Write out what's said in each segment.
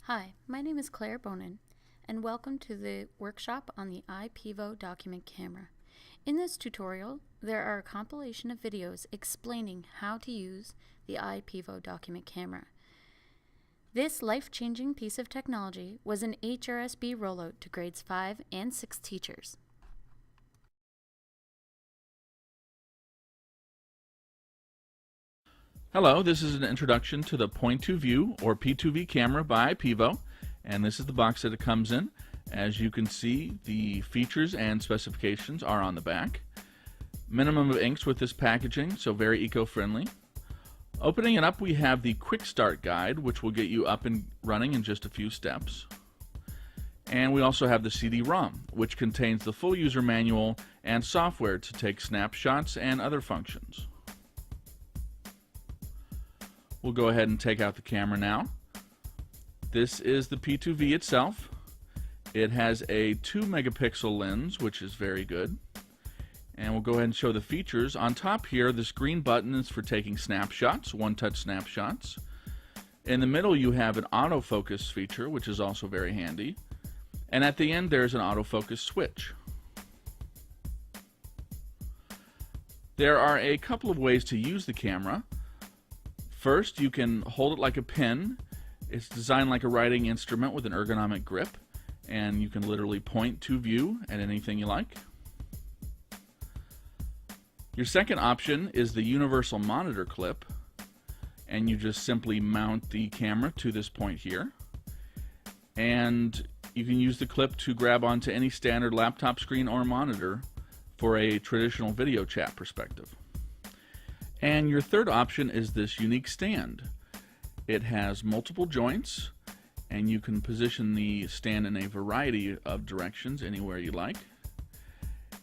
Hi, my name is Claire Bonin, and welcome to the workshop on the Ipevo document camera. In this tutorial, there are a compilation of videos explaining how to use the Ipevo document camera. This life-changing piece of technology was an HRSB rollout to grades 5 and 6 teachers. Hello, this is an introduction to the point-to-view or P2V camera by Ipevo, and this is the box that it comes in. As you can see, the features and specifications are on the back. Minimum of inks with this packaging, so very eco-friendly. Opening it up, we have the Quick Start Guide, which will get you up and running in just a few steps. And we also have the CD-ROM, which contains the full user manual and software to take snapshots and other functions. We'll go ahead and take out the camera now. This is the P2V itself. It has a 2 megapixel lens, which is very good. And we'll go ahead and show the features. On top here, this green button is for taking snapshots, one-touch snapshots. In the middle, you have an autofocus feature, which is also very handy. And at the end, there's an autofocus switch. There are a couple of ways to use the camera. First, you can hold it like a pen. It's designed like a writing instrument with an ergonomic grip, and you can literally point to view at anything you like. Your second option is the universal monitor clip, and you just simply mount the camera to this point here. And you can use the clip to grab onto any standard laptop screen or monitor for a traditional video chat perspective. And your third option is this unique stand. It has multiple joints, and you can position the stand in a variety of directions anywhere you like.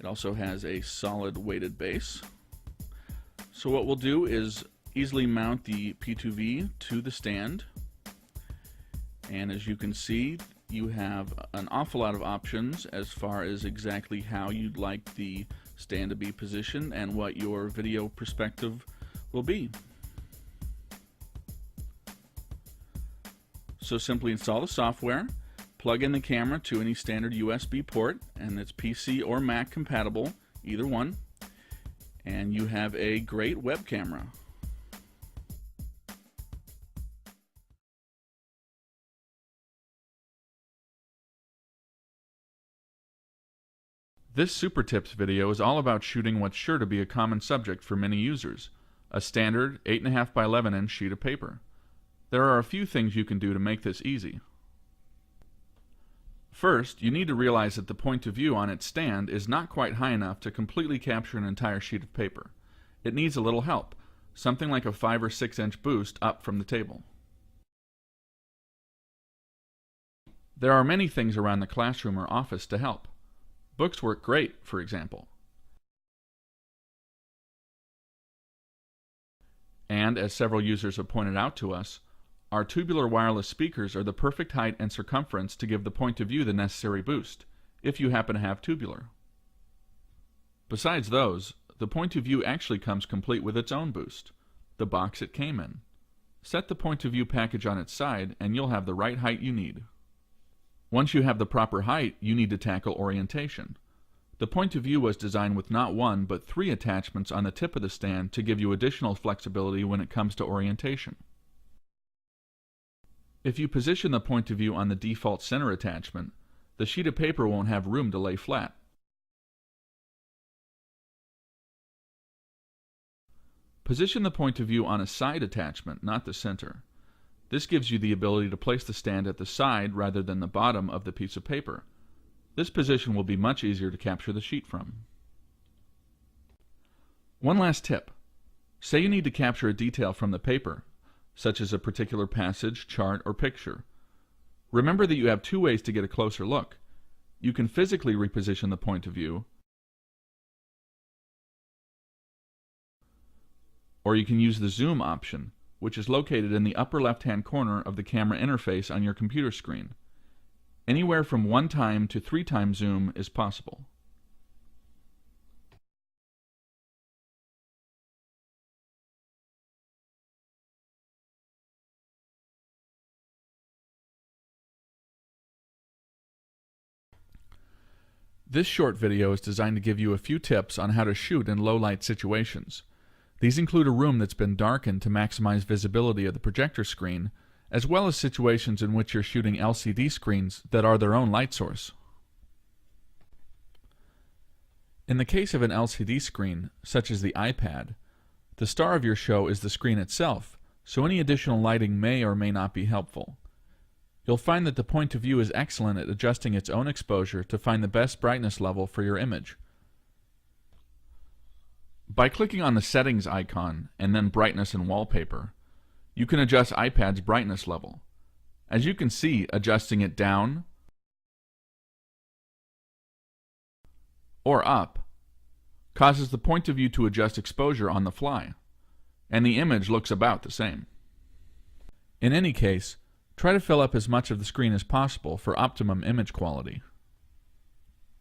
It also has a solid weighted base. So what we'll do is easily mount the P2V to the stand. And as you can see, you have an awful lot of options as far as exactly how you'd like the stand to be positioned and what your video perspective will be. So simply install the software, plug in the camera to any standard USB port, and it's PC or Mac compatible, either one, and you have a great web camera. This Super Tips video is all about shooting what's sure to be a common subject for many users, a standard 8.5 by 11 inch sheet of paper. There are a few things you can do to make this easy. First, you need to realize that the point of view on its stand is not quite high enough to completely capture an entire sheet of paper. It needs a little help, something like a 5 or 6 inch boost up from the table. There are many things around the classroom or office to help. Books work great, for example. And, as several users have pointed out to us, our tubular wireless speakers are the perfect height and circumference to give the point of view the necessary boost, if you happen to have tubular. Besides those, the point of view actually comes complete with its own boost, the box it came in. Set the point of view package on its side and you'll have the right height you need. Once you have the proper height, you need to tackle orientation. The point of view was designed with not one, but 3 attachments on the tip of the stand to give you additional flexibility when it comes to orientation. If you position the point of view on the default center attachment, the sheet of paper won't have room to lay flat. Position the point of view on a side attachment, not the center. This gives you the ability to place the stand at the side rather than the bottom of the piece of paper. This position will be much easier to capture the sheet from. One last tip. Say you need to capture a detail from the paper, such as a particular passage, chart, or picture. Remember that you have 2 ways to get a closer look. You can physically reposition the point of view, or you can use the zoom option, which is located in the upper left-hand corner of the camera interface on your computer screen. Anywhere from 1 time to 3 times zoom is possible. This short video is designed to give you a few tips on how to shoot in low light situations. These include a room that's been darkened to maximize visibility of the projector screen, as well as situations in which you're shooting LCD screens that are their own light source. In the case of an LCD screen, such as the iPad, the star of your show is the screen itself, so any additional lighting may or may not be helpful. You'll find that the point of view is excellent at adjusting its own exposure to find the best brightness level for your image. By clicking on the Settings icon and then Brightness and Wallpaper, you can adjust iPad's brightness level. As you can see, adjusting it down or up causes the point of view to adjust exposure on the fly, and the image looks about the same. In any case, try to fill up as much of the screen as possible for optimum image quality.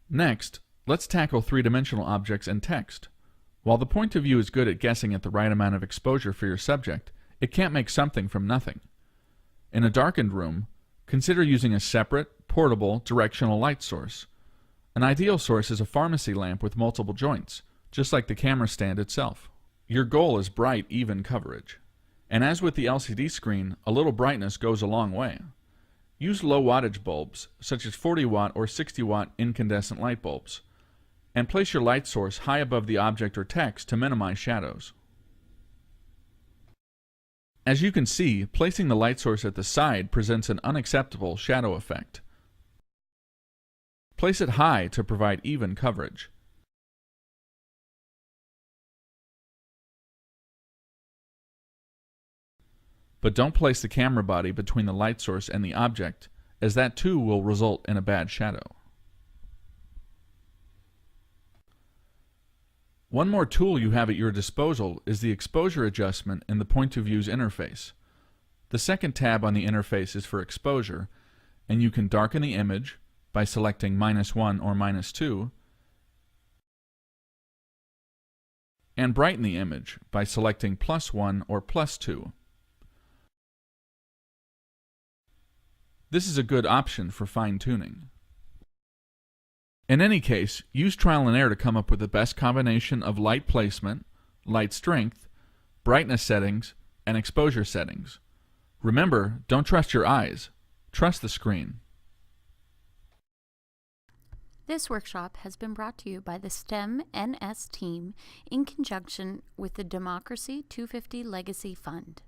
Next, let's tackle three-dimensional objects and text. While the point of view is good at guessing at the right amount of exposure for your subject, it can't make something from nothing. In a darkened room, consider using a separate, portable, directional light source. An ideal source is a pharmacy lamp with multiple joints, just like the camera stand itself. Your goal is bright, even coverage. And as with the LCD screen, a little brightness goes a long way. Use low wattage bulbs, such as 40 watt or 60 watt incandescent light bulbs, and place your light source high above the object or text to minimize shadows. As you can see, placing the light source at the side presents an unacceptable shadow effect. Place it high to provide even coverage. But don't place the camera body between the light source and the object, as that too will result in a bad shadow. One more tool you have at your disposal is the exposure adjustment in the point of view's interface. The second tab on the interface is for exposure, and you can darken the image by selecting -1 or -2, and brighten the image by selecting +1 or +2. This is a good option for fine-tuning. In any case, use trial and error to come up with the best combination of light placement, light strength, brightness settings, and exposure settings. Remember, don't trust your eyes. Trust the screen. This workshop has been brought to you by the STEM NS team in conjunction with the Democracy 250 Legacy Fund.